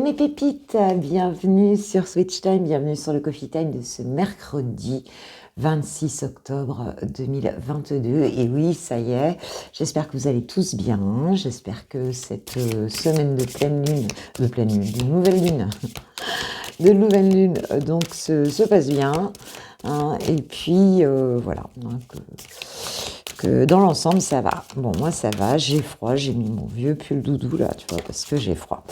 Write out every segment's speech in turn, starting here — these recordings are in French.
mes pépites, bienvenue sur Switch Time, bienvenue sur le Coffee Time de ce mercredi 26 octobre 2022. Et oui, ça y est, j'espère que vous allez tous bien, j'espère que cette semaine de pleine lune, de nouvelle lune, donc se passe bien. Hein, et puis voilà, donc, que dans l'ensemble ça va. Bon, moi ça va, j'ai froid, j'ai mis mon vieux pull doudou là, tu vois, parce que j'ai froid.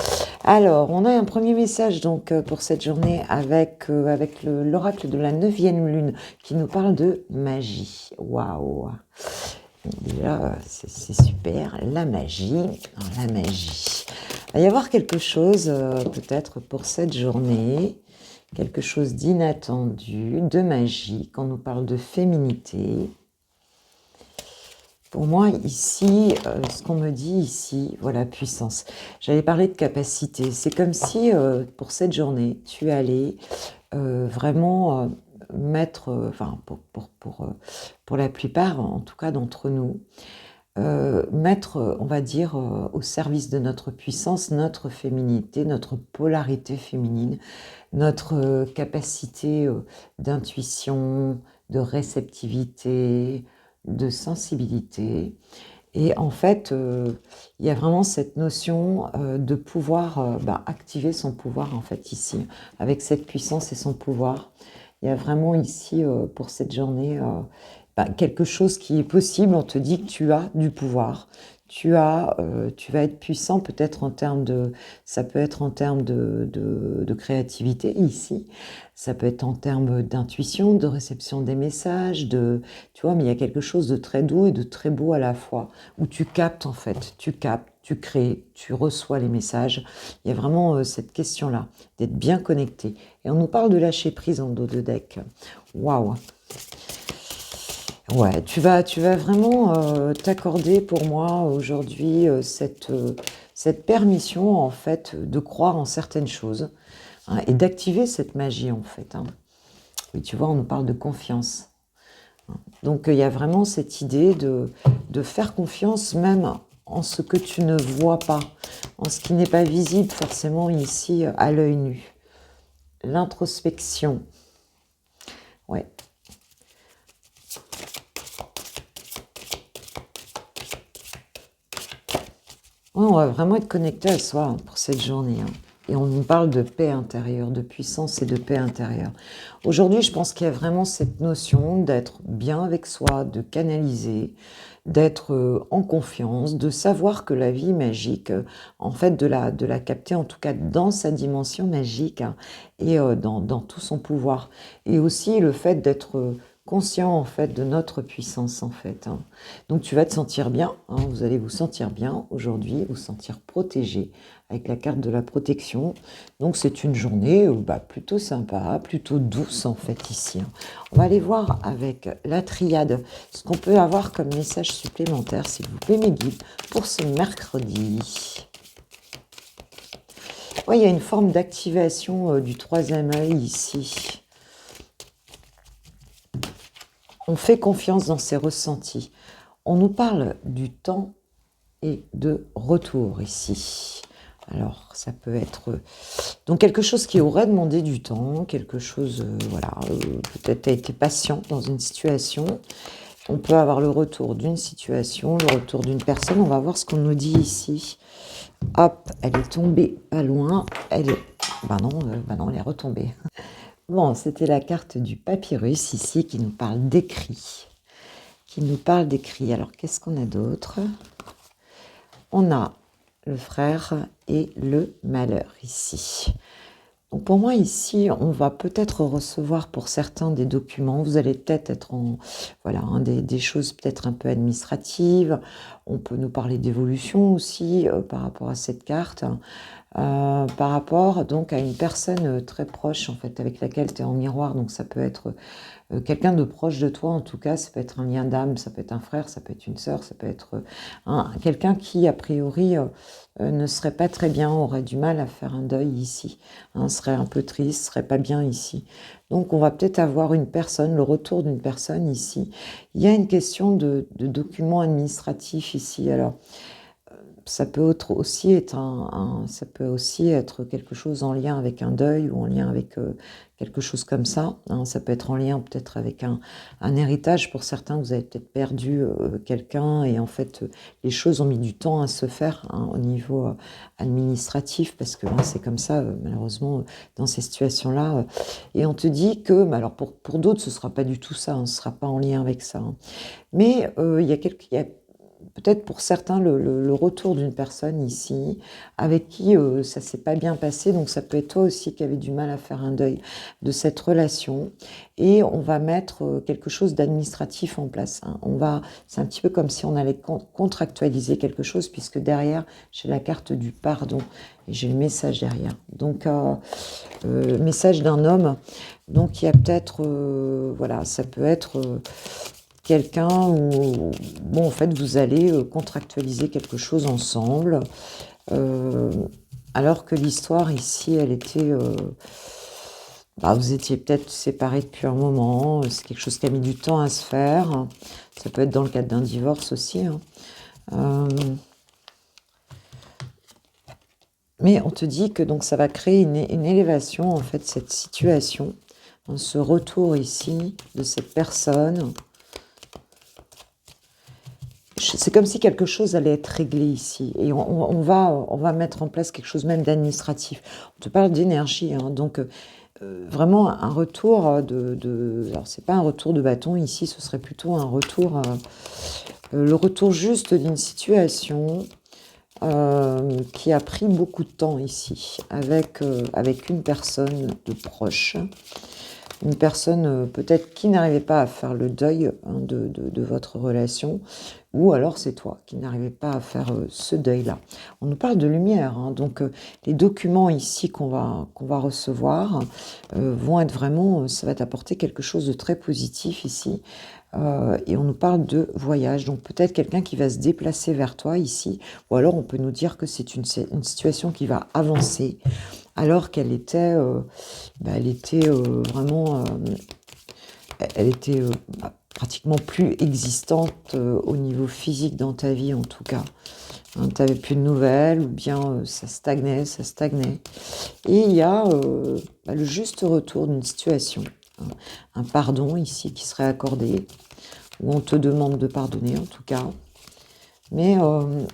Alors, on a un premier message donc pour cette journée avec l'oracle de la 9e lune qui nous parle de magie. Waouh! Déjà, c'est super, la magie. Alors, la magie. Il va y avoir quelque chose peut-être pour cette journée, quelque chose d'inattendu, de magie, quand on nous parle de féminité. Pour moi, ici, ce qu'on me dit ici, voilà, puissance. J'allais parler de capacité. C'est comme si, pour cette journée, tu allais vraiment mettre, enfin, pour la plupart, en tout cas d'entre nous, mettre, on va dire, au service de notre puissance, notre féminité, notre polarité féminine, notre capacité d'intuition, de réceptivité, de sensibilité. Et en fait, il y a vraiment cette notion de pouvoir activer son pouvoir, en fait, ici, avec cette puissance et son pouvoir. Il y a vraiment ici, pour cette journée, quelque chose qui est possible. On te dit que tu as du pouvoir. Tu vas être puissant peut-être en termes de, ça peut être en termes de créativité ici, ça peut être en termes d'intuition, de réception des messages, tu vois, mais il y a quelque chose de très doux et de très beau à la fois, où tu captes en fait, tu crées, tu reçois les messages. Il y a vraiment cette question-là, d'être bien connecté. Et on nous parle de lâcher prise en dos de deck. Waouh! Ouais, tu vas vraiment t'accorder pour moi aujourd'hui cette permission en fait de croire en certaines choses, hein, et d'activer cette magie en fait. Hein. Oui, tu vois, on nous parle de confiance. Donc il y a vraiment cette idée de faire confiance même en ce que tu ne vois pas, en ce qui n'est pas visible forcément ici à l'œil nu. L'introspection. Ouais. Ouais, on va vraiment être connecté à soi hein, pour cette journée. Hein. Et on nous parle de paix intérieure, de puissance et de paix intérieure. Aujourd'hui, je pense qu'il y a vraiment cette notion d'être bien avec soi, de canaliser, d'être en confiance, de savoir que la vie est magique, en fait de la capter en tout cas dans sa dimension magique hein, et dans tout son pouvoir. Et aussi le fait d'être conscient en fait de notre puissance en fait. Hein. Donc tu vas te sentir bien, hein, vous allez vous sentir bien aujourd'hui, vous sentir protégé avec la carte de la protection. Donc c'est une journée plutôt sympa, plutôt douce en fait ici. Hein. On va aller voir avec la triade ce qu'on peut avoir comme message supplémentaire, s'il vous plaît mes guides, pour ce mercredi. Ouais, il y a une forme d'activation du troisième œil ici. On fait confiance dans ses ressentis. On nous parle du temps et de retour ici. Alors, ça peut être donc quelque chose qui aurait demandé du temps, quelque chose, peut-être tu as été patient dans une situation. On peut avoir le retour d'une situation, le retour d'une personne. On va voir ce qu'on nous dit ici. Hop, elle est tombée pas loin. Elle est... non, elle est retombée. Bon, c'était la carte du papyrus ici qui nous parle d'écrit. Alors, qu'est-ce qu'on a d'autre? On a le frère et le malheur ici. Donc pour moi ici, on va peut-être recevoir pour certains des documents. Vous allez peut-être être en des choses peut-être un peu administratives. On peut nous parler d'évolution aussi par rapport à cette carte. Par rapport donc à une personne très proche en fait avec laquelle tu es en miroir. Donc ça peut être quelqu'un de proche de toi en tout cas, ça peut être un lien d'âme, ça peut être un frère, ça peut être une sœur, ça peut être quelqu'un qui a priori ne serait pas très bien, aurait du mal à faire un deuil ici, hein, serait un peu triste, serait pas bien ici. Donc on va peut-être avoir une personne, le retour d'une personne ici. Il y a une question de documents administratifs ici. Alors ça peut aussi être ça peut aussi être quelque chose en lien avec un deuil ou en lien avec quelque chose comme ça, hein. Ça peut être en lien peut-être avec un héritage pour certains. Vous avez peut-être perdu quelqu'un et en fait les choses ont mis du temps à se faire, hein, au niveau administratif parce que hein, c'est comme ça malheureusement dans ces situations-là. Et on te dit que, alors pour d'autres ce sera pas du tout ça, hein, ce sera pas en lien avec ça, hein. Mais il y a peut-être pour certains le retour d'une personne ici avec qui ça s'est pas bien passé, donc ça peut être toi aussi qui avais du mal à faire un deuil de cette relation et on va mettre quelque chose d'administratif en place, hein. C'est un petit peu comme si on allait contractualiser quelque chose puisque derrière j'ai la carte du pardon et j'ai le message derrière. Donc message d'un homme. Donc il y a peut-être voilà, ça peut être quelqu'un où, bon, en fait, vous allez contractualiser quelque chose ensemble, euh, alors que l'histoire ici, elle était, bah, vous étiez peut-être séparés depuis un moment, c'est quelque chose qui a mis du temps à se faire, ça peut être dans le cadre d'un divorce aussi, hein. Euh, mais on te dit que donc ça va créer une élévation, en fait, cette situation, hein, ce retour ici de cette personne. C'est comme si quelque chose allait être réglé ici. Et on va mettre en place quelque chose même d'administratif. On te parle d'énergie, hein, donc vraiment un retour alors, c'est pas un retour de bâton ici, ce serait plutôt un retour... le retour juste d'une situation qui a pris beaucoup de temps ici, avec une personne de proche. Une personne peut-être qui n'arrivait pas à faire le deuil, hein, de votre relation, ou alors c'est toi qui n'arrivais pas à faire ce deuil-là. On nous parle de lumière, hein, donc les documents ici qu'on va recevoir vont être vraiment, ça va t'apporter quelque chose de très positif ici. Et on nous parle de voyage, donc peut-être quelqu'un qui va se déplacer vers toi ici, ou alors on peut nous dire que c'est une situation qui va avancer, alors qu'elle était, elle était vraiment, elle était pratiquement plus existante au niveau physique dans ta vie en tout cas. Hein, tu n'avais plus de nouvelles ou bien ça stagnait, ça stagnait. Et il y a le juste retour d'une situation, hein, un pardon ici qui serait accordé, ou on te demande de pardonner en tout cas. Mais on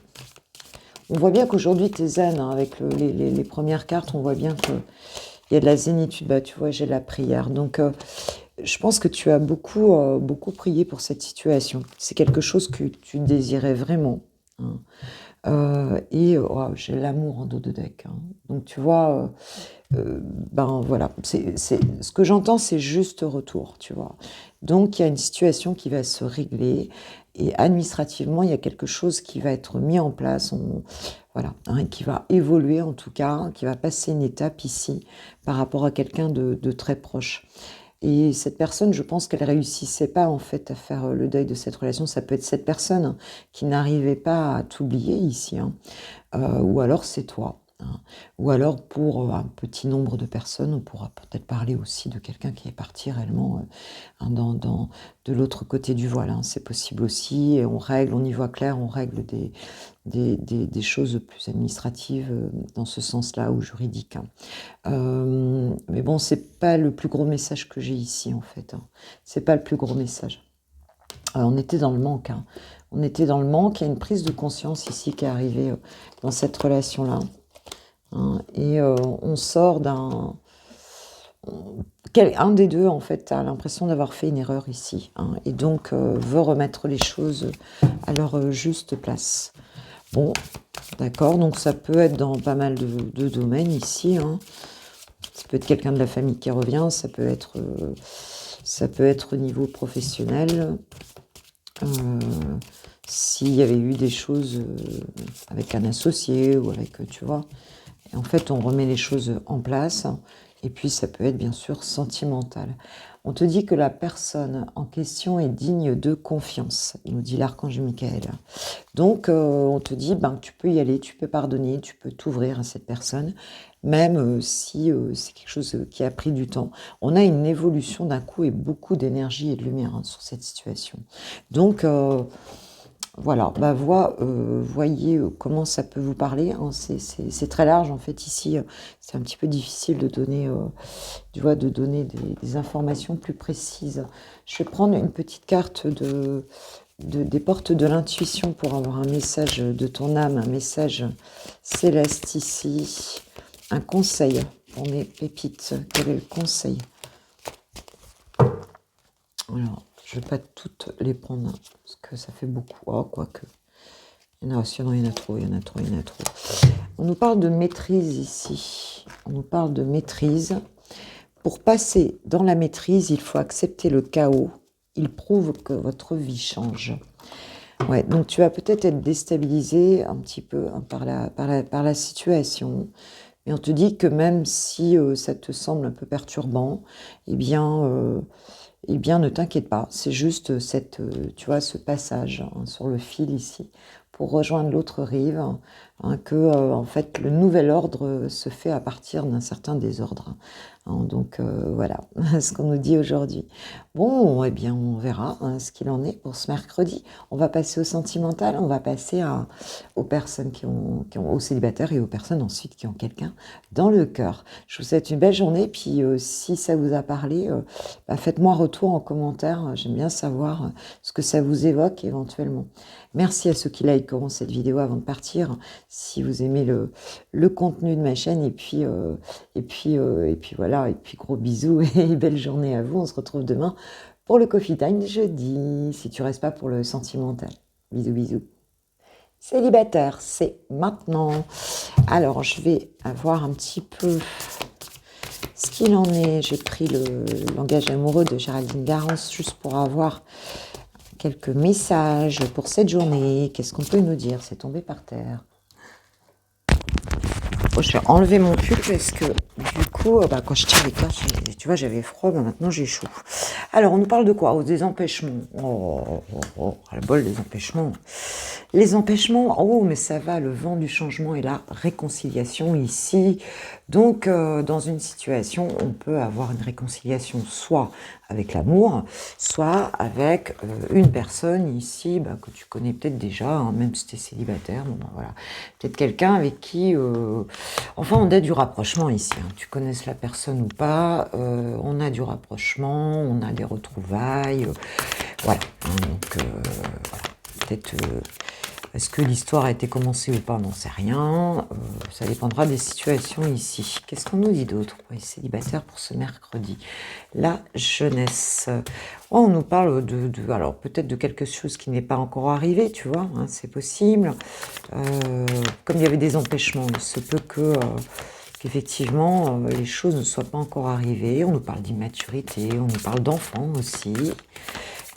voit bien qu'aujourd'hui tu es zen, hein, avec les premières cartes, on voit bien qu'il y a de la zénitude, bah, tu vois, j'ai la prière. Donc je pense que tu as beaucoup prié pour cette situation. C'est quelque chose que tu désirais vraiment, hein. Et oh, j'ai l'amour en dos de deck, hein. Donc tu vois, ben voilà, ce que j'entends, c'est juste retour, tu vois. Donc il y a une situation qui va se régler et administrativement, il y a quelque chose qui va être mis en place, voilà, hein, qui va évoluer en tout cas, qui va passer une étape ici par rapport à quelqu'un de très proche. Et cette personne, je pense qu'elle réussissait pas en fait à faire le deuil de cette relation. Ça peut être cette personne, hein, qui n'arrivait pas à t'oublier ici, hein. Ou alors c'est toi, hein. Ou alors pour un petit nombre de personnes, on pourra peut-être parler aussi de quelqu'un qui est parti réellement hein, de l'autre côté du voile, hein. C'est possible aussi. Et on y voit clair, on règle des choses plus administratives dans ce sens-là ou juridiques, hein. Mais bon, c'est pas le plus gros message que j'ai ici en fait, hein. C'est pas le plus gros message. On était dans le manque, hein. On était dans le manque. Il y a une prise de conscience ici qui est arrivée dans cette relation-là, hein. Et on sort un des deux, en fait, a l'impression d'avoir fait une erreur ici, hein, et donc veut remettre les choses à leur juste place. Bon, d'accord, donc ça peut être dans pas mal de domaines ici, hein. Ça peut être quelqu'un de la famille qui revient, ça peut être au niveau professionnel. S'il y avait eu des choses avec un associé ou avec, tu vois. Et en fait, on remet les choses en place. Et puis, ça peut être bien sûr sentimental. On te dit que la personne en question est digne de confiance, nous dit l'archange Michael. Donc, on te dit que tu peux y aller, tu peux pardonner, tu peux t'ouvrir à cette personne, même si c'est quelque chose qui a pris du temps. On a une évolution d'un coup et beaucoup d'énergie et de lumière, hein, sur cette situation. Donc, Voilà, bah voyez comment ça peut vous parler, hein. C'est très large en fait ici, c'est un petit peu difficile de donner, tu vois, de donner des informations plus précises. Je vais prendre une petite carte des portes de l'intuition pour avoir un message de ton âme, un message céleste ici, un conseil pour mes pépites. Quel est le conseil? Alors, je ne vais pas toutes les prendre, hein, parce que ça fait beaucoup. Oh, quoique. Il y en a aussi, non, il y en a trop, il y en a trop, il y en a trop. On nous parle de maîtrise ici. On nous parle de maîtrise. Pour passer dans la maîtrise, il faut accepter le chaos. Il prouve que votre vie change. Ouais, donc tu vas peut-être être déstabilisé un petit peu, hein, par la situation. Mais on te dit que même si ça te semble un peu perturbant, eh bien, ne t'inquiète pas, c'est juste tu vois, ce passage, hein, sur le fil ici, pour rejoindre l'autre rive, hein, que en fait le nouvel ordre se fait à partir d'un certain désordre. Hein. Donc voilà ce qu'on nous dit aujourd'hui. Bon, eh bien, on verra, hein, ce qu'il en est pour ce mercredi. On va passer au sentimental, on va passer aux personnes aux célibataires et aux personnes ensuite qui ont quelqu'un dans le cœur. Je vous souhaite une belle journée, puis si ça vous a parlé, bah, faites-moi un retour en commentaire. J'aime bien savoir ce que ça vous évoque éventuellement. Merci à ceux qui likeront cette vidéo avant de partir, si vous aimez le contenu de ma chaîne. Et puis voilà, et puis gros bisous et belle journée à vous. On se retrouve demain pour le Coffee Time jeudi, si tu restes pas pour le sentimental. Bisous, bisous. Célibataire, c'est maintenant. Alors, je vais avoir un petit peu ce qu'il en est. J'ai pris le langage amoureux de Géraldine Garance juste pour avoir quelques messages pour cette journée. Qu'est-ce qu'on peut nous dire? C'est tombé par terre. Oh, je vais enlever mon pull parce que du coup, bah, quand je tire les cartes, tu vois, j'avais froid, bah, maintenant j'ai chaud. Alors, on nous parle de quoi? Oh, des empêchements. Oh, le bol des empêchements. Les empêchements, oh, mais ça va, le vent du changement et la réconciliation ici. Donc, dans une situation, on peut avoir une réconciliation soit avec l'amour, soit avec une personne ici bah, que tu connais peut-être déjà, hein, même si tu es célibataire. Bon, bah, voilà. Peut-être quelqu'un avec qui... Enfin, on a du rapprochement ici. Hein. Tu connaisses la personne ou pas, on a du rapprochement, on a des retrouvailles. Voilà. Hein, donc, voilà. Peut-être... est-ce que l'histoire a été commencée ou pas? On n'en sait rien. Ça dépendra des situations ici. Qu'est-ce qu'on nous dit d'autre pour les célibataires pour ce mercredi? La jeunesse. Oh, on nous parle alors peut-être de quelque chose qui n'est pas encore arrivé, tu vois, hein, c'est possible. Comme il y avait des empêchements, il se peut qu'effectivement les choses ne soient pas encore arrivées. On nous parle d'immaturité, on nous parle d'enfants aussi.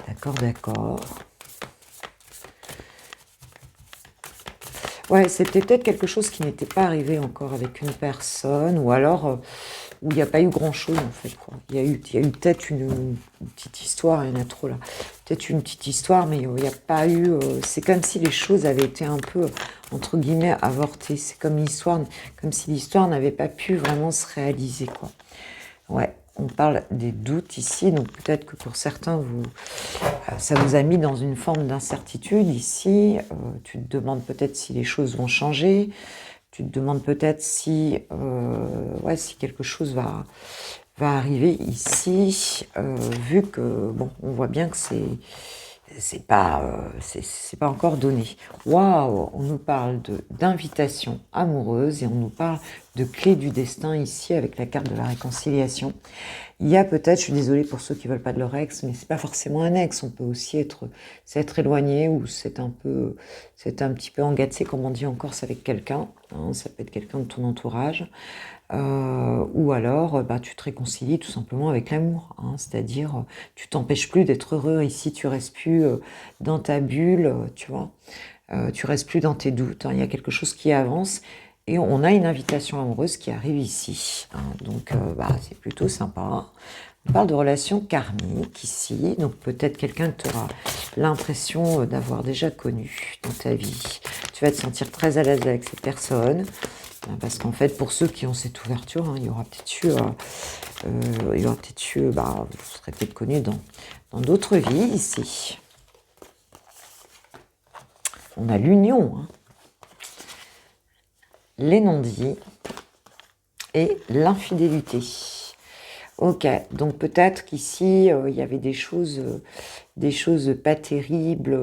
D'accord, d'accord. Ouais, c'était peut-être quelque chose qui n'était pas arrivé encore avec une personne, ou alors où il n'y a pas eu grand-chose en fait, quoi. Il y a eu peut-être une petite histoire, il y en a trop là. Peut-être une petite histoire, mais il n'y a pas eu... c'est comme si les choses avaient été un peu, entre guillemets, avortées. C'est comme si l'histoire n'avait pas pu vraiment se réaliser, quoi. Ouais. On parle des doutes ici, donc peut-être que pour certains, ça vous a mis dans une forme d'incertitude ici. Tu te demandes peut-être si les choses vont changer. Tu te demandes peut-être si quelque chose va arriver ici, vu que, bon, on voit bien que c'est pas encore donné. Waouh, on nous parle d'invitation amoureuse et on nous parle de clé du destin ici avec la carte de la réconciliation. Il y a peut-être, je suis désolée pour ceux qui veulent pas de leur ex, mais c'est pas forcément un ex. On peut aussi s'être éloigné ou c'est un petit peu engâté, comme on dit en Corse, avec quelqu'un. Hein, ça peut être quelqu'un de ton entourage. Ou alors bah, tu te réconcilies tout simplement avec l'amour, hein, c'est-à-dire tu t'empêches plus d'être heureux ici, tu restes plus dans ta bulle, tu vois, tu restes plus dans tes doutes, hein, il y a quelque chose qui avance et on a une invitation amoureuse qui arrive ici, hein, donc bah, c'est plutôt sympa. On parle de relations karmiques ici, donc peut-être quelqu'un que tu auras l'impression d'avoir déjà connu dans ta vie. Tu vas te sentir très à l'aise avec cette personne. Parce qu'en fait, pour ceux qui ont cette ouverture, hein, il y aura peut-être eu, bah, vous serez peut-être connus dans d'autres vies ici. on a l'union, hein. Les non-dits et l'infidélité. Ok, donc peut-être qu'ici, il y avait des choses pas terribles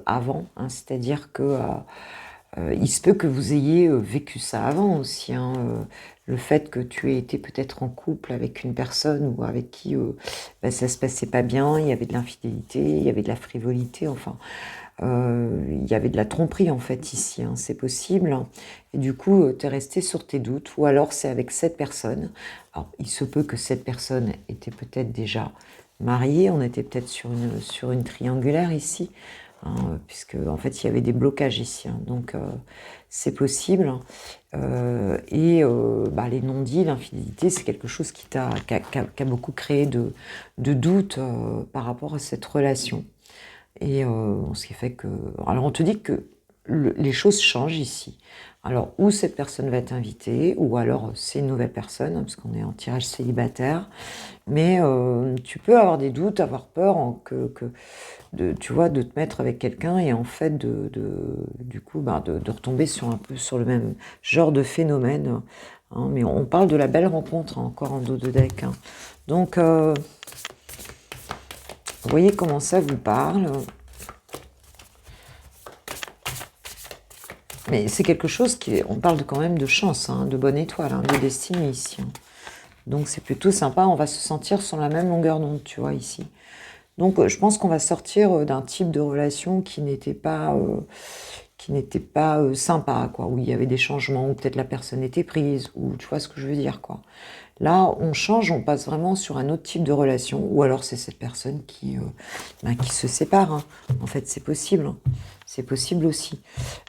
avant, hein, c'est-à-dire que il se peut que vous ayez vécu ça avant aussi, hein, le fait que tu aies été peut-être en couple avec une personne ou avec qui bah, ça se passait pas bien, il y avait de l'infidélité, il y avait de la frivolité, enfin, il y avait de la tromperie en fait ici, hein, c'est possible. Et du coup, tu es resté sur tes doutes, ou alors c'est avec cette personne. Alors, il se peut que cette personne était peut-être déjà mariée, on était peut-être sur une triangulaire ici, hein, puisque en fait il y avait des blocages ici, hein, donc c'est possible. Bah, les non-dits, l'infidélité, c'est quelque chose qui a beaucoup créé de doutes par rapport à cette relation. Et ce qui fait que... Alors on te dit que les choses changent ici. Alors, ou cette personne va t'inviter, ou alors c'est une nouvelle personne, hein, parce qu'on est en tirage célibataire. Mais tu peux avoir des doutes, avoir peur tu vois, de te mettre avec quelqu'un et en fait du coup de retomber sur un peu sur le même genre de phénomène, hein. Mais on parle de la belle rencontre, hein, encore en dos de deck, hein. Donc, vous voyez comment ça vous parle. Mais c'est quelque chose on parle quand même de chance, hein, de bonne étoile, hein, de destinée ici, hein. Donc c'est plutôt sympa, on va se sentir sur la même longueur d'onde, tu vois, ici. Donc je pense qu'on va sortir d'un type de relation qui n'était pas sympa, quoi, où il y avait des changements, où peut-être la personne était prise, ou tu vois ce que je veux dire, quoi. Là, on change, on passe vraiment sur un autre type de relation, ou alors c'est cette personne qui se sépare, hein. En fait, c'est possible, hein. C'est possible aussi.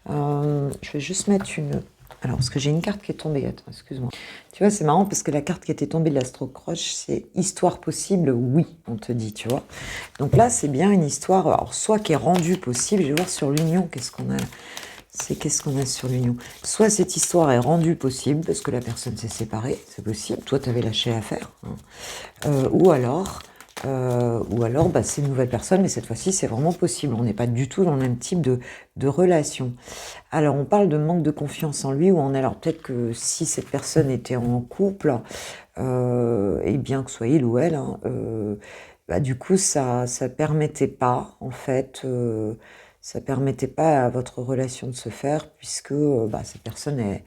Je vais juste mettre une... Alors, parce que j'ai une carte qui est tombée, attends, excuse-moi. Tu vois, c'est marrant parce que la carte qui était tombée de l'astro-croche, c'est histoire possible, oui, on te dit, tu vois. Donc là, c'est bien une histoire, alors soit qui est rendue possible, je vais voir sur l'union, qu'est-ce qu'on a sur l'union. Soit cette histoire est rendue possible parce que la personne s'est séparée, c'est possible, toi tu avais lâché l'affaire, hein. Ou alors bah, c'est une nouvelle personne, mais cette fois-ci c'est vraiment possible, on n'est pas du tout dans le même type de relation. Alors on parle de manque de confiance en lui, ou en alors peut-être que si cette personne était en couple, et bien que ce soit il ou elle, hein, bah, du coup ça permettait pas en fait, ça permettait pas à votre relation de se faire, puisque bah, cette personne est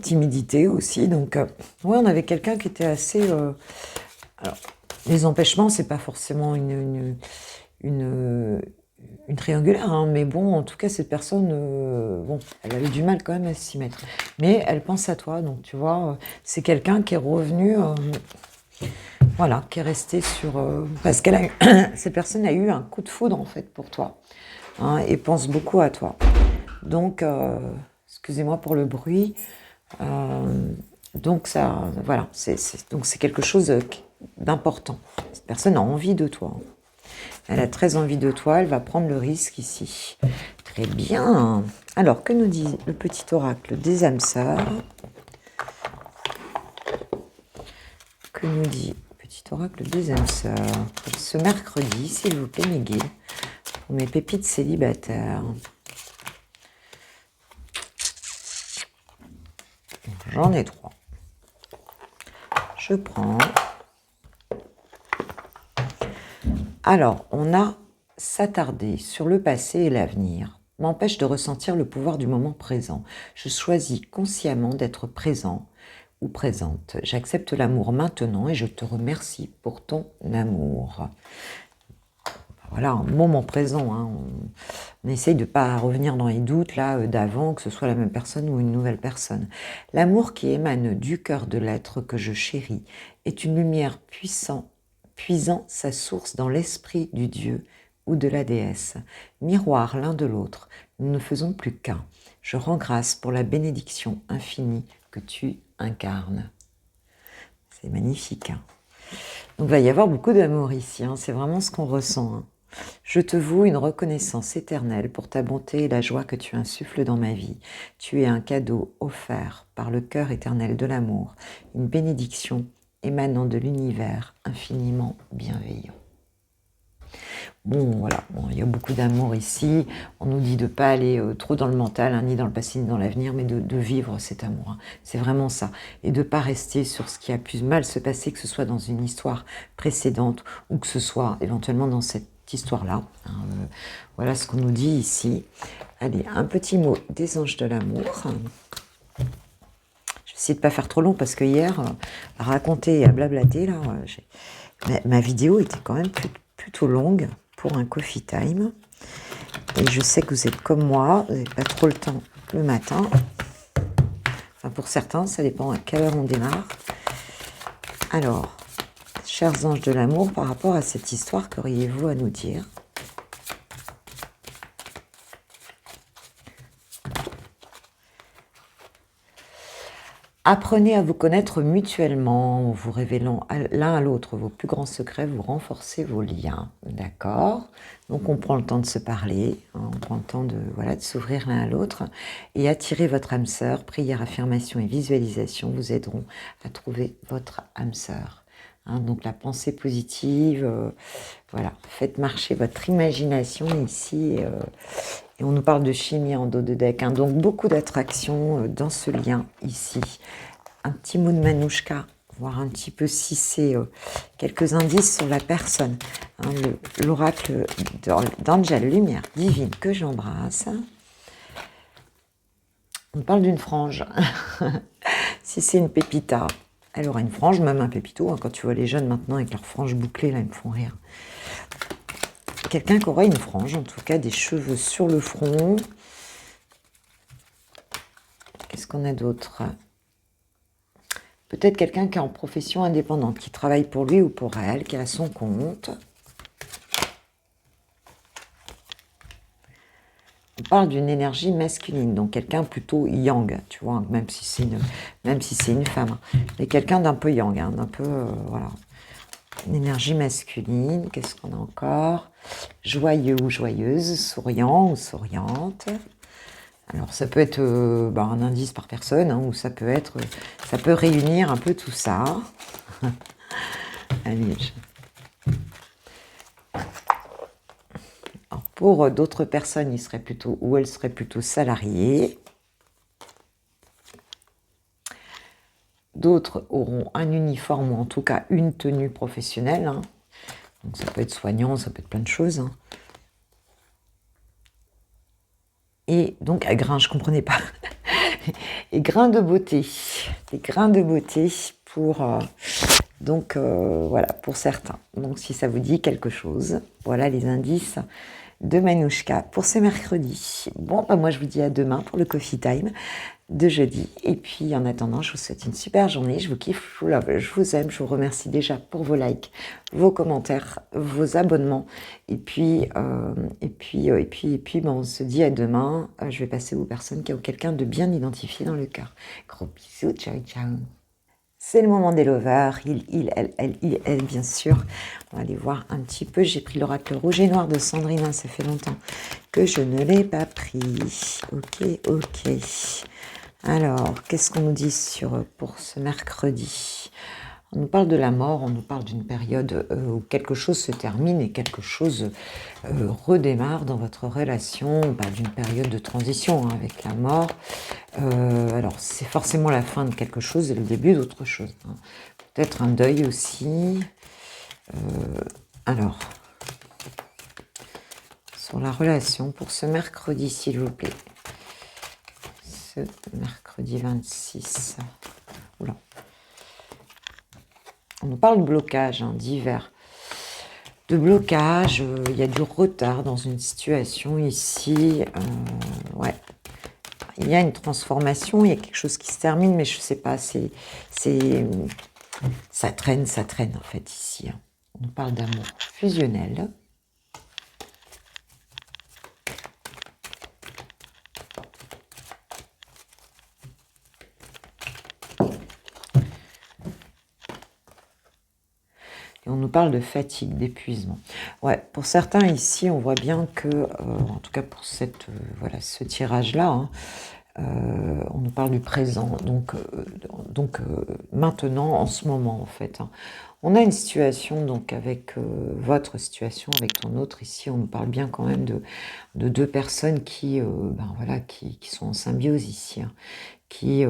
timidité aussi, donc ouais, on avait quelqu'un qui était assez alors les empêchements, c'est pas forcément une triangulaire, hein, mais bon, en tout cas, cette personne, bon, elle avait du mal quand même à s'y mettre. Mais elle pense à toi, donc tu vois, c'est quelqu'un qui est revenu, voilà, qui est resté sur... parce qu'elle a eu, cette personne a eu un coup de foudre, en fait, pour toi, hein, et pense beaucoup à toi. Donc, excusez-moi pour le bruit. Donc, ça, voilà, donc c'est quelque chose d'important. Cette personne a envie de toi. Elle a très envie de toi, elle va prendre le risque ici. Très bien. Alors, que nous dit le petit oracle des âmes sœurs? Que nous dit le petit oracle des âmes sœurs pour ce mercredi, s'il vous plaît, mes guides, pour mes pépites célibataires? J'en ai 3. Je prends. Alors, on a s'attarder sur le passé et l'avenir m'empêche de ressentir le pouvoir du moment présent. Je choisis consciemment d'être présent ou présente. J'accepte l'amour maintenant et je te remercie pour ton amour. Voilà, un moment présent, hein. On essaye de ne pas revenir dans les doutes là d'avant, que ce soit la même personne ou une nouvelle personne. L'amour qui émane du cœur de l'être que je chéris est une lumière puisant sa source dans l'esprit du Dieu ou de la déesse. Miroir l'un de l'autre, nous ne faisons plus qu'un. Je rends grâce pour la bénédiction infinie que tu incarnes. C'est magnifique, hein. Donc il va y avoir beaucoup d'amour ici, hein. C'est vraiment ce qu'on ressent, hein. Je te voue une reconnaissance éternelle pour ta bonté et la joie que tu insuffles dans ma vie. Tu es un cadeau offert par le cœur éternel de l'amour, une bénédiction émanant de l'univers infiniment bienveillant. Bon, voilà, bon, il y a beaucoup d'amour ici. On nous dit de ne pas aller trop dans le mental, hein, ni dans le passé, ni dans l'avenir, mais de vivre cet amour, hein. C'est vraiment ça. Et de ne pas rester sur ce qui a pu mal se passer, que ce soit dans une histoire précédente ou que ce soit éventuellement dans cette histoire-là, hein. Voilà ce qu'on nous dit ici. Allez, un petit mot des anges de l'amour. Je vais essayer de ne pas faire trop long parce que hier, à raconter et à blablater, là, ma vidéo était quand même plutôt longue pour un coffee time. Et je sais que vous êtes comme moi, vous n'avez pas trop le temps le matin. Enfin, pour certains, ça dépend à quelle heure on démarre. Alors, chers anges de l'amour, par rapport à cette histoire, qu'auriez-vous à nous dire ? Apprenez à vous connaître mutuellement, en vous révélant l'un à l'autre vos plus grands secrets, vous renforcez vos liens, d'accord? Donc on prend le temps de se parler, hein, on prend le temps de, voilà, de s'ouvrir l'un à l'autre et attirer votre âme sœur. Prière, affirmation et visualisation vous aideront à trouver votre âme sœur. Hein, donc la pensée positive, voilà, faites marcher votre imagination ici. Et on nous parle de chimie en dos de deck, hein, donc beaucoup d'attraction dans ce lien ici. Un petit mot de Manouchka, voir un petit peu si c'est quelques indices sur la personne. Hein, l'oracle d'Angel Lumière Divine que j'embrasse. On parle d'une frange. Si c'est une pépita, elle aura une frange, même un pépito. Hein, quand tu vois les jeunes maintenant avec leurs franges bouclées, là, ils me font rire. Quelqu'un qui aura une frange, en tout cas des cheveux sur le front. Qu'est-ce qu'on a d'autre? Peut-être quelqu'un qui est en profession indépendante, qui travaille pour lui ou pour elle, qui a son compte. On parle d'une énergie masculine, donc quelqu'un plutôt yang, tu vois, même si c'est une femme. Mais quelqu'un d'un peu yang, hein, d'un peu, voilà. Une énergie masculine, qu'est-ce qu'on a encore? Joyeux ou joyeuse, souriant ou souriante. Alors ça peut être un indice par personne, hein, ou ça peut réunir un peu tout ça. Allez. Alors, pour d'autres personnes, elles seraient plutôt salariées. D'autres auront un uniforme ou en tout cas une tenue professionnelle, hein. Donc ça peut être soignant, ça peut être plein de choses, hein. Et donc à grain, je ne comprenais pas. Et grains de beauté. Des grains de beauté pour voilà, pour certains. Donc si ça vous dit quelque chose, voilà les indices de Manouchka pour ce mercredi. Bon, moi je vous dis à demain pour le coffee time de jeudi. Et puis en attendant, je vous souhaite une super journée. Je vous kiffe, je vous love, je vous aime. Je vous remercie déjà pour vos likes, vos commentaires, vos abonnements. Et puis, on se dit à demain. Je vais passer aux personnes qui ont quelqu'un de bien identifié dans le cœur. Gros bisous, ciao, ciao. C'est le moment des lovers, elle, bien sûr. On va aller voir un petit peu. J'ai pris l'oracle rouge et noir de Sandrine. Hein, ça fait longtemps que je ne l'ai pas pris. Ok. Alors, qu'est-ce qu'on nous dit pour ce mercredi? On nous parle de la mort, on nous parle d'une période où quelque chose se termine et quelque chose redémarre dans votre relation. On parle d'une période de transition, hein, avec la mort. Alors, c'est forcément la fin de quelque chose et le début d'autre chose, hein. Peut-être un deuil aussi. Alors, sur la relation pour ce mercredi, s'il vous plaît. Ce mercredi 26. Oula. On nous parle de blocage, hein, divers. De blocage, il y a du retard dans une situation ici. Ouais. Il y a une transformation, il y a quelque chose qui se termine, mais je ne sais pas, ça traîne en fait ici, hein. On parle d'amour fusionnel. Et on nous parle de fatigue, d'épuisement. Ouais, pour certains ici, on voit bien que, en tout cas pour ce tirage-là, hein, On nous parle du présent, donc maintenant, en ce moment, en fait. Hein. On a une situation, donc, avec votre situation, avec ton autre. Ici, on nous parle bien quand même de deux personnes qui, voilà, qui sont en symbiose ici, hein, qui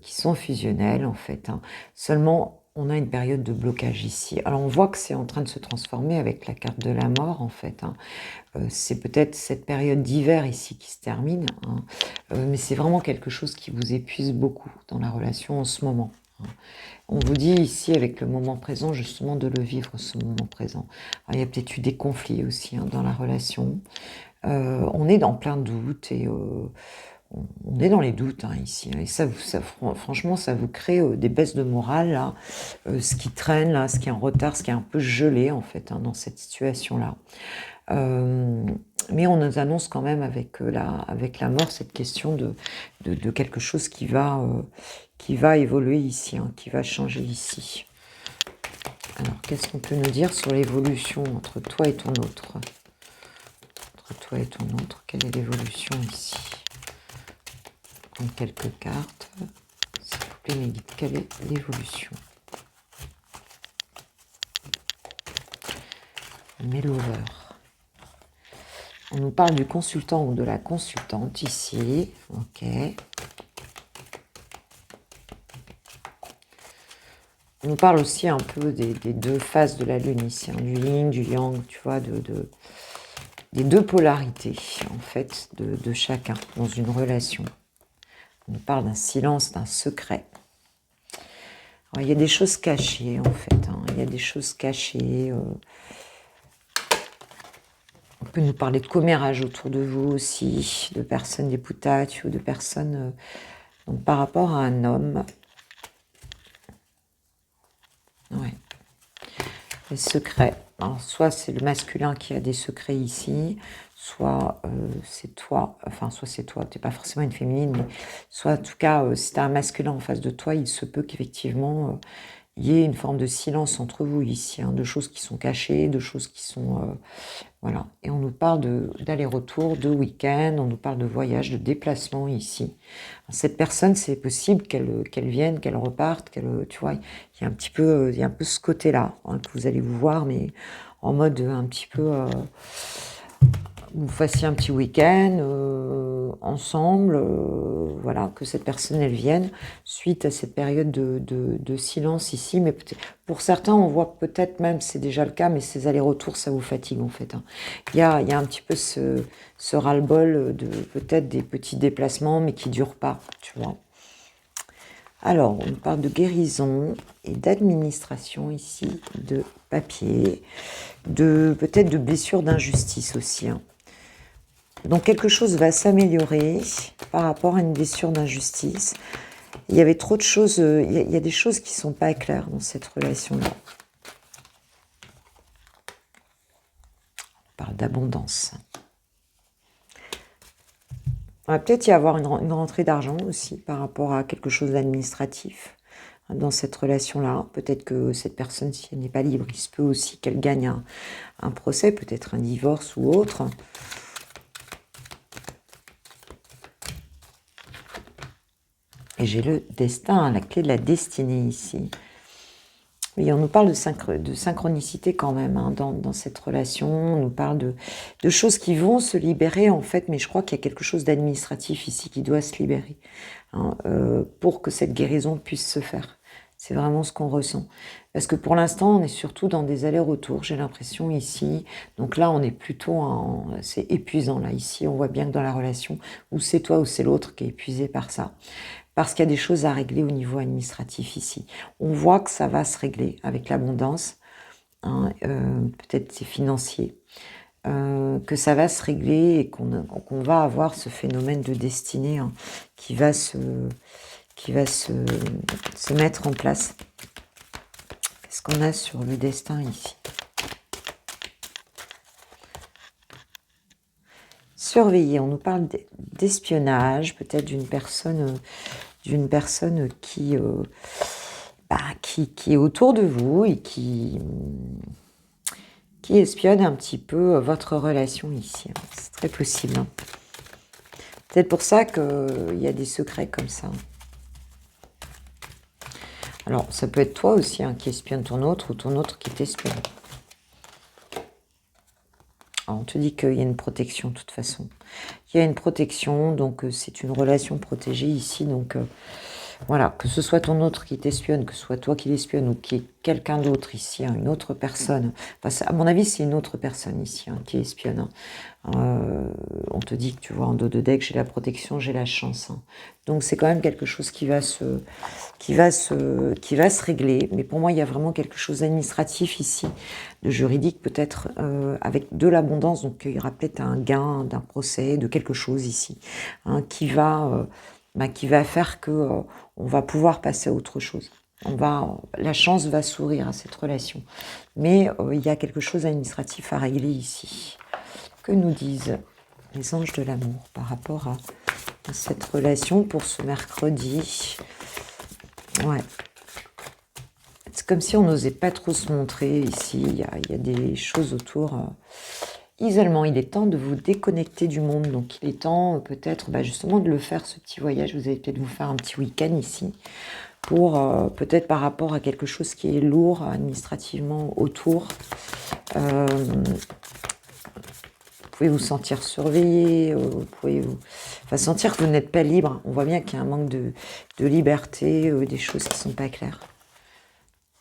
sont fusionnelles, en fait. Hein. Seulement, on a une période de blocage ici. Alors, on voit que c'est en train de se transformer avec la carte de la mort, en fait. Hein. C'est peut-être cette période d'hiver ici qui se termine, hein. Mais c'est vraiment quelque chose qui vous épuise beaucoup dans la relation en ce moment. Hein. On vous dit ici, avec le moment présent, justement, de le vivre, ce moment présent. Alors, il y a peut-être eu des conflits aussi, hein, dans la relation. On est dans plein de doutes et on est dans les doutes, hein, ici. Hein, et ça, franchement, ça vous crée des baisses de morale, là, ce qui traîne, là, ce qui est en retard, ce qui est un peu gelé, en fait, hein, dans cette situation-là. Mais on nous annonce quand même avec la mort cette question de quelque chose qui va évoluer ici, hein, qui va changer ici. Alors, qu'est-ce qu'on peut nous dire sur l'évolution entre toi et ton autre? Entre toi et ton autre, quelle est l'évolution ici? Donc, quelques cartes. S'il vous plaît, mes guides, quelle est l'évolution? Mailover. On nous parle du consultant ou de la consultante ici. Ok. On nous parle aussi un peu des deux faces de la lune ici, hein, du yin, du yang, tu vois, des deux polarités, en fait, de chacun dans une relation. On nous parle d'un silence, d'un secret. Alors, il y a des choses cachées, en fait. Hein, il y a des choses cachées. On peut nous parler de commérage autour de vous aussi, de personnes des putates ou de personnes donc par rapport à un homme. Ouais. Les secrets. Alors, soit c'est le masculin qui a des secrets ici, soit c'est toi, enfin soit c'est toi, tu n'es pas forcément une féminine, mais soit en tout cas, si tu as un masculin en face de toi, il se peut qu'effectivement il y ait une forme de silence entre vous ici, hein, de choses qui sont cachées, de choses qui sont... voilà. Et on nous parle d'aller-retour, de week-end, on nous parle de voyage, de déplacement ici. Alors, cette personne, c'est possible qu'elle vienne, qu'elle reparte, tu vois, il y a un peu ce côté-là, hein, que vous allez vous voir, mais en mode un petit peu... vous fassiez un petit week-end ensemble, voilà, que cette personne, elle vienne, suite à cette période de silence ici, mais pour certains, on voit peut-être même, c'est déjà le cas, mais ces allers-retours, ça vous fatigue, en fait. Hein. Il y a un petit peu ce ras-le-bol de peut-être des petits déplacements, mais qui ne durent pas, tu vois. Alors, on parle de guérison et d'administration ici, de papier, peut-être de blessures d'injustice aussi, hein. Donc quelque chose va s'améliorer par rapport à une blessure d'injustice. Il y avait trop de choses, il y a des choses qui ne sont pas claires dans cette relation-là. On parle d'abondance. Il va peut-être y avoir une rentrée d'argent aussi par rapport à quelque chose d'administratif dans cette relation-là. Peut-être que cette personne, si elle n'est pas libre, il se peut aussi qu'elle gagne un procès, peut-être un divorce ou autre. Et j'ai le destin, la clé de la destinée ici. Oui, on nous parle de synchronicité quand même, hein, dans cette relation. On nous parle de choses qui vont se libérer en fait, mais je crois qu'il y a quelque chose d'administratif ici qui doit se libérer, hein, pour que cette guérison puisse se faire. C'est vraiment ce qu'on ressent. Parce que pour l'instant, on est surtout dans des allers-retours, j'ai l'impression ici. Donc là, on est plutôt c'est épuisant là. Ici, on voit bien que dans la relation, ou c'est toi ou c'est l'autre qui est épuisé par ça. Parce qu'il y a des choses à régler au niveau administratif ici. On voit que ça va se régler avec l'abondance, hein, peut-être c'est financier, que ça va se régler et qu'on va avoir ce phénomène de destinée, hein, qui va se mettre en place. Qu'est-ce qu'on a sur le destin ici? Surveiller, on nous parle d'espionnage, peut-être d'une personne qui est autour de vous et qui espionne un petit peu votre relation ici. C'est très possible. Hein. peut-être pour ça qu'il y a des secrets comme ça. Alors, ça peut être toi aussi qui espionne ton autre ou ton autre qui t'espionne. On te dit qu'il y a une protection de toute façon. Il y a une protection, donc c'est une relation protégée ici. Donc voilà, que ce soit ton autre qui t'espionne, que ce soit toi qui l'espionne ou qui est quelqu'un d'autre ici, une autre personne. Enfin, à mon avis, c'est une autre personne ici qui espionne. On te dit que tu vois en dos de deck, j'ai la protection, j'ai la chance. Donc c'est quand même quelque chose qui va se régler. Mais pour moi, il y a vraiment quelque chose d'administratif ici, de juridique peut-être, avec de l'abondance. Donc il y aura peut-être un gain d'un procès, de quelque chose ici, qui va faire que on va pouvoir passer à autre chose. La chance va sourire à cette relation. Mais il y a quelque chose d'administratif à régler ici. Que nous disent les anges de l'amour par rapport à cette relation pour ce mercredi? Ouais. C'est comme si on n'osait pas trop se montrer ici. Il y a des choses autour. Isolement, il est temps de vous déconnecter du monde. Donc, il est temps peut-être justement de le faire, ce petit voyage. Vous allez peut-être vous faire un petit week-end ici pour peut-être par rapport à quelque chose qui est lourd administrativement autour. Vous pouvez vous sentir surveillé, vous pouvez sentir que vous n'êtes pas libre. On voit bien qu'il y a un manque de liberté, des choses qui ne sont pas claires.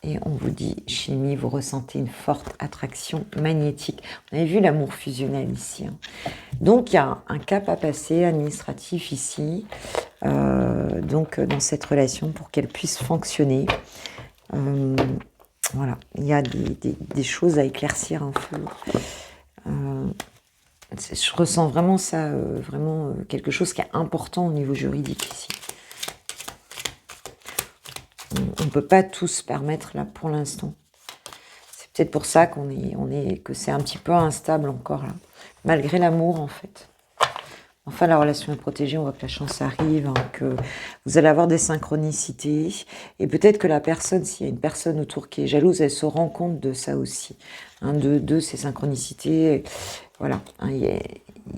Et on vous dit, chimie, vous ressentez une forte attraction magnétique. On avait vu l'amour fusionnel ici. Donc, il y a un cap à passer administratif ici, donc dans cette relation pour qu'elle puisse fonctionner. Voilà, il y a des choses à éclaircir un peu. Je ressens vraiment ça, vraiment quelque chose qui est important au niveau juridique ici. On ne peut pas tout se permettre là pour l'instant. C'est peut-être pour ça que c'est un petit peu instable encore là, malgré l'amour en fait. Enfin, la relation est protégée, on voit que la chance arrive, que vous allez avoir des synchronicités. Et peut-être que la personne, s'il y a une personne autour qui est jalouse, elle se rend compte de ça aussi, de ces synchronicités. Voilà, il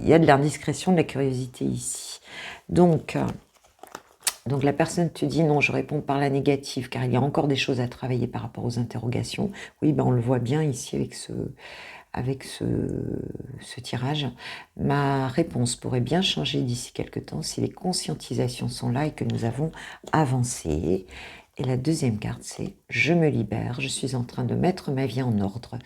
y a de l'indiscrétion, de la curiosité ici. Donc la personne te dit non, je réponds par la négative, car il y a encore des choses à travailler par rapport aux interrogations. Oui, on le voit bien ici avec ce tirage. Ma réponse pourrait bien changer d'ici quelques temps si les conscientisations sont là et que nous avons avancé. Et la deuxième carte, c'est « Je me libère, je suis en train de mettre ma vie en ordre. »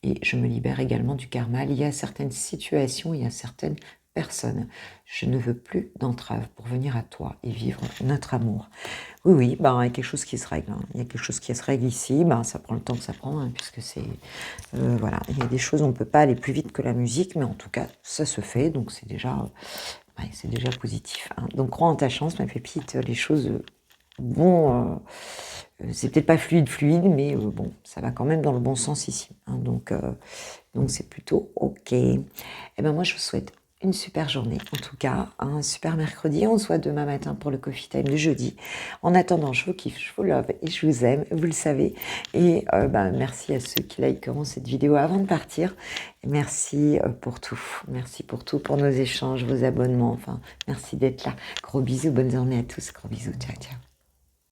Et je me libère également du karma. Il y a certaines situations, il y a certaines personnes. Je ne veux plus d'entrave pour venir à toi et vivre notre amour. Oui, il y a quelque chose qui se règle. Il y a quelque chose qui se règle ici. Ça prend le temps que ça prend, puisque c'est... voilà, il y a des choses, on ne peut pas aller plus vite que la musique, mais en tout cas, ça se fait, donc c'est déjà positif. Donc, crois en ta chance, ma pépite, les choses... c'est peut-être pas fluide, mais ça va quand même dans le bon sens ici. Donc c'est plutôt ok. Et moi, je vous souhaite une super journée, en tout cas, un super mercredi. On se voit demain matin pour le Coffee Time de jeudi. En attendant, je vous kiffe, je vous love et je vous aime, vous le savez. Et merci à ceux qui likeront cette vidéo avant de partir. Et merci pour tout. Merci pour tout, pour nos échanges, vos abonnements. Enfin, merci d'être là. Gros bisous, bonne journée à tous. Gros bisous, ciao, ciao.